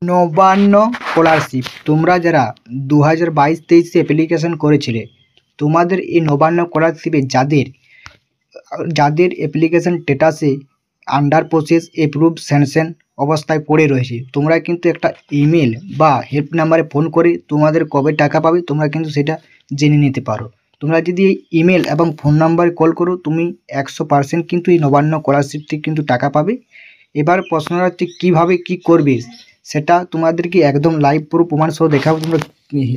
Nabanna scholarship তোমরা যারা 2022-23 application করেছিলে, তোমাদের এই নবান্ন স্কলারশিপে যাদের যাদের অ্যাপ্লিকেশন স্ট্যাটাসে আন্ডার প্রসেস অ্যাপ্রুভ স্যাংশন অবস্থায় পড়ে রয়েছে, তোমরা কিন্তু একটা ইমেল বা হেল্প নাম্বারে ফোন করে তোমাদের কবে টাকা পাবে তোমরা কিন্তু সেটা জেনে নিতে পারো। তোমরা যদি এই ইমেল এবং ফোন নাম্বারে কল করো, তুমি 100% কিন্তু এই নবান্ন স্কলারশিপ থেকে কিন্তু টাকা পাবে। এবার প্রশ্নটা হচ্ছে কীভাবে কী করবে, সেটা তোমাদেরকে একদম লাইভ পুরো প্রমাণ সহ দেখাবো। তোমরা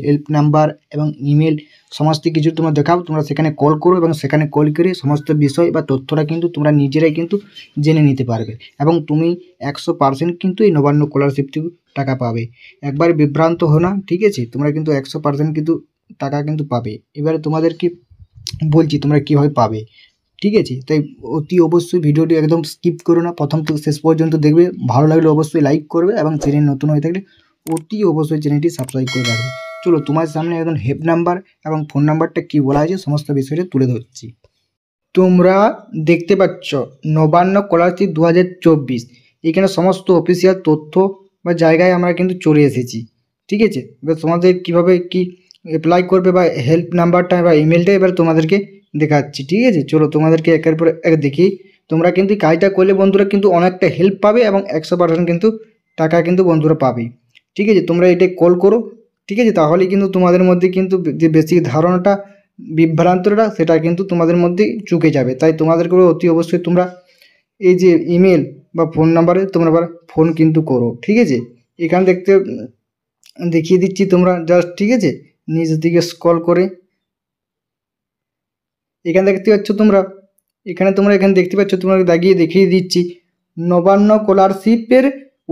হেল্প নাম্বার এবং ইমেল সমস্ত কিছু তোমরা দেখাবো, তোমরা সেখানে কল করো এবং সেখানে কল করে সমস্ত বিষয় বা তথ্যটা কিন্তু তোমরা নিজেরাই কিন্তু জেনে নিতে পারবে এবং তুমি 100% কিন্তু এই নবান্ন স্কলারশিপ থেকে টাকা পাবে। একবার বিভ্রান্ত হো না, ঠিক আছে? তোমরা কিন্তু 100% কিন্তু টাকা কিন্তু পাবে। এবারে তোমাদেরকে বলছি তোমরা কীভাবে পাবে, ঠিক আছে? তাই অতি অবশ্যই ভিডিওটি একদম স্কিপ করো না, প্রথম থেকে শেষ পর্যন্ত দেখবে। ভালো লাগলে অবশ্যই লাইক করবে এবং চ্যানেল নতুন হয়ে থাকলে অতি অবশ্যই চ্যানেলটি সাবস্ক্রাইব করে রাখবে। চলো তোমার সামনে একদম হেল্প নাম্বার এবং ফোন নাম্বারটা কী বলা হয়েছে সমস্ত বিষয়টা তুলে ধরছি। তোমরা দেখতে পাচ্ছ নবান্ন স্কলারশিপ 2024, এখানে সমস্ত অফিসিয়াল তথ্য বা জায়গায় আমরা কিন্তু চলে এসেছি, ঠিক আছে? এবার তোমাদের কীভাবে কি অ্যাপ্লাই করবে বা হেল্প নাম্বারটা বা ইমেলটা এবার তোমাদেরকে দেখাচ্ছি, ঠিক আছে? চলো তোমাদেরকে একের পর এক দেখি। তোমরা কিন্তু কাজটা করলে বন্ধুরা কিন্তু অনেকটা হেল্প পাবে এবং 100% কিন্তু টাকা কিন্তু বন্ধুরা পাবে, ঠিক আছে? তোমরা এটা কল করো, ঠিক আছে? তাহলে কিন্তু তোমাদের মধ্যে কিন্তু যে বেশি ধারণাটা বিভ্রান্তটা সেটা কিন্তু তোমাদের মধ্যে চুকে যাবে। তাই তোমাদেরকে অতি অবশ্যই তোমরা এই যে ইমেল বা ফোন নাম্বারে তোমরা আবার ফোন কিন্তু করো, ঠিক আছে? এখানে দেখিয়ে দিচ্ছি তোমরা জাস্ট, ঠিক আছে? নিচ দিকে স্ক্রল করে এখানে দেখতে পাচ্ছ তোমরা, এখানে দেখতে পাচ্ছ তোমরা দেখিয়ে দিচ্ছি নবান্ন স্কলারশিপের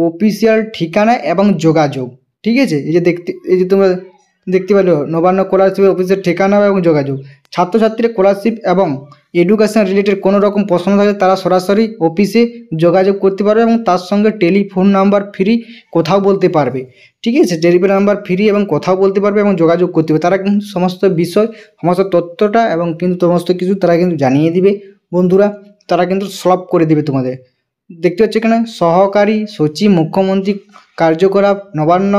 অফিসিয়াল ঠিকানা এবং যোগাযোগ, ঠিক আছে? এই যে তোমরা দেখতে পেলো নবান্ন স্কলারশিপের অফিসের ঠিকানা এবং যোগাযোগ। ছাত্রছাত্রীর স্কলারশিপ এবং এডুকেশন রিলেটেড কোনো রকম প্রশ্ন থাকে তারা সরাসরি অফিসে যোগাযোগ করতে পারবে এবং তার সঙ্গে টেলিফোন নাম্বার ফ্রি কোথাও বলতে পারবে, ঠিক আছে? টেলিফোন নাম্বার ফ্রি এবং কথাও বলতে পারবে এবং যোগাযোগ করতে পারবে। তারা কিন্তু সমস্ত বিষয় সমস্ত তথ্যটা এবং কিন্তু সমস্ত কিছু তারা কিন্তু জানিয়ে দিবে বন্ধুরা, তারা কিন্তু সলভ করে দেবে তোমাদের। দেখতে পাচ্ছ এখানে সহকারী সচিব মুখ্যমন্ত্রী কার্যকলাপ নবান্ন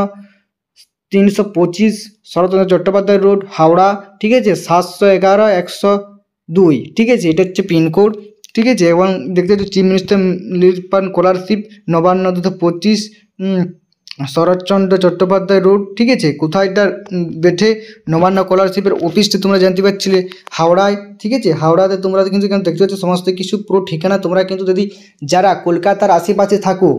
325 শরৎচন্দ্র চট্টোপাধ্যায় রোড, হাওড়া, ঠিক আছে? 711-102, ঠিক আছে? এটা হচ্ছে পিনকোড, ঠিক আছে? এবং দেখতে পাচ্ছি চিফ মিনিস্টার নির্বাণ স্কলারশিপ নবান্ন 225 শরৎচন্দ্র চট্টোপাধ্যায় রোড, ঠিক আছে? কোথায় এটা বেঠে নবান্ন স্কলারশিপের অফিসটা তোমরা জানতে পারছিলে হাওড়ায়, ঠিক আছে? হাওড়াতে তোমরা কিন্তু এখানে দেখতে পাচ্ছ সমস্ত কিছু পুরো ঠিকানা। তোমরা কিন্তু যদি যারা কলকাতার আশেপাশে থাকো,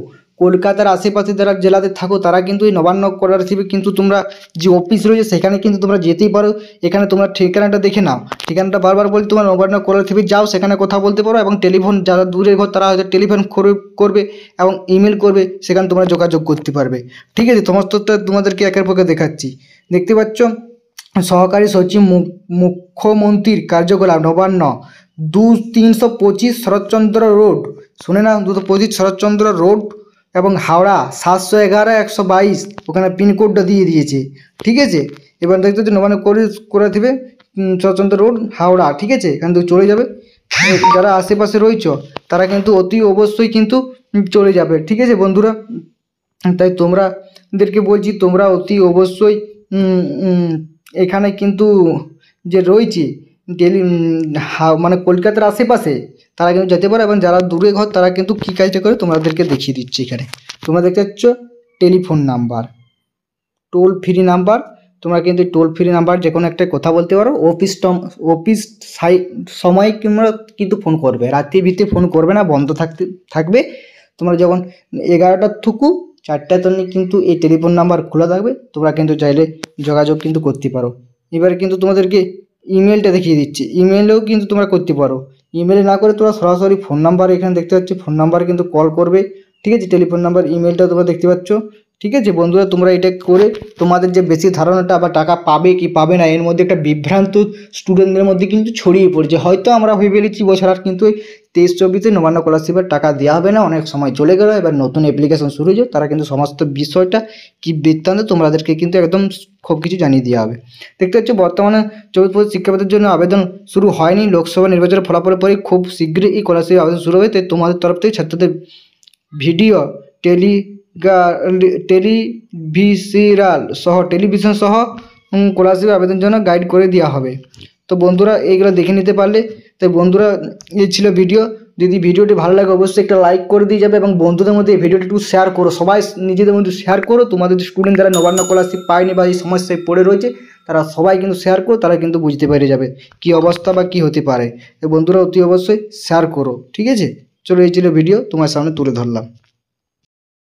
কলকাতার আশেপাশে যারা জেলাতে থাকো তারা কিন্তু এই নবান্ন স্কলারশিপে কিন্তু তোমরা যে অফিস রয়েছে সেখানে কিন্তু তোমরা যেতেই পারো। এখানে তোমরা ঠিকানাটা দেখে নাও, ঠিকানাটা বারবার বলি, তোমরা নবান্ন স্কলারশিপে যাও, সেখানে কথা বলতে পারো এবং টেলিফোন যারা দূরের ঘর তারা হয়তো টেলিফোন করবে এবং ইমেল করবে, সেখানে তোমরা যোগাযোগ করতে পারবে, ঠিক আছে? সমস্তটা তোমাদেরকে একের পক্ষে দেখাচ্ছি। দেখতে পাচ্ছ সহকারী সচিব মুখ্যমন্ত্রীর কার্যকলাপ নবান্ন 325 শরৎচন্দ্র রোড, শুনে না, 225 শরৎচন্দ্র রোড এবং হাওড়া 711-122, ওখানে পিনকোডটা দিয়ে দিয়েছে, ঠিক আছে? এবার দেখতে হচ্ছে নবান্ন করে দেবে শরৎচন্দ্র রোড হাওড়া, ঠিক আছে? এখান থেকে চলে যাবে। যারা আশেপাশে রয়েছ তারা কিন্তু অতি অবশ্যই কিন্তু চলে যাবে, ঠিক আছে বন্ধুরা? তাই তোমাদেরকে বলছি তোমরা অতি অবশ্যই এখানে কিন্তু যে রয়েছে মানে কলকাতার আশেপাশে তারা কিন্তু যেতে পারে এবং যারা দূরে ঘর তারা কিন্তু কী কাজটা করে তোমাদেরকে দেখিয়ে দিচ্ছি। এখানে তোমরা দেখতে পাচ্ছ telephone number, toll free number, তোমরা কিন্তু টোল ফ্রি নাম্বার যে কোনো একটা কথা বলতে পারো। অফিস সময় তোমরা কিন্তু ফোন করবে, রাত্রির ভিতরে ফোন করবে না, বন্ধ থাকবে। তোমরা যখন 11টার থুকু 4টা তখন কিন্তু এই টেলিফোন নাম্বার খোলা থাকবে, তোমরা কিন্তু চাইলে যোগাযোগ কিন্তু করতে পারো। এবারে কিন্তু তোমাদেরকে ইমেলটা দেখিয়ে দিচ্ছি, ইমেলেও কিন্তু তোমরা করতে পারো। ইমেলে না করে তোমরা সরাসরি ফোন নাম্বার এখানে দেখতে পাচ্ছ, ফোন নাম্বারে কিন্তু কল করবে, ঠিক আছে? টেলিফোন নাম্বার ইমেলটা তোমরা দেখতে পাচ্ছ, ঠিক আছে বন্ধুরা? তোমরা এটা করে তোমাদের যে বেশি ধারণাটা বা টাকা পাবে কি পাবে না এর মধ্যে একটা বিভ্রান্ত স্টুডেন্টদের মধ্যে কিন্তু ছড়িয়ে পড়ছে। হয়তো আমরা ভেবে ফেলেছি বছর আর কিন্তু 23-24 নবান্ন স্কলারশিপের টাকা দেওয়া হবে না, অনেক সময় চলে গেল, এবার নতুন অ্যাপ্লিকেশন শুরু হয়েছে, তারা কিন্তু সমস্ত বিষয়টা কি বৃত্তান্ত তোমাদেরকে কিন্তু একদম সব কিছু জানিয়ে দেওয়া হবে। দেখতে পাচ্ছ বর্তমানে 24-25 শিক্ষাবর্ষের জন্য আবেদন শুরু হয়নি, লোকসভা নির্বাচনের ফলাফলের পরে খুব শীঘ্রই এই স্কলারশিপ আবেদন শুরু হবে। তাই তোমাদের তরফ থেকে ছাত্রদের ভিডিও টেলিভিশন সহ স্কলারশিপ আবেদনের জন্য গাইড করে দেওয়া হবে। তো বন্ধুরা এইগুলো দেখে নিতে পারলে। তো বন্ধুরা এই ছিল ভিডিও। যদি ভিডিওটি ভালো লাগে অবশ্যই একটা লাইক করে দিয়ে যাবে এবং বন্ধুদের মধ্যে এই ভিডিওটি একটু শেয়ার করো, সবাই নিজেদের মধ্যে শেয়ার করো। তোমাদের যে স্টুডেন্ট যারা নবান্ন স্কলারশিপ পায়নি বা এই সমস্যায় পড়ে রয়েছে তারা সবাই কিন্তু শেয়ার করো, তারা কিন্তু বুঝতে পেরে যাবে কী অবস্থা বা কী হতে পারে। তো বন্ধুরা অতি অবশ্যই শেয়ার করো, ঠিক আছে। চলো এই ছিল ভিডিও তোমার সামনে তুলে ধরলাম।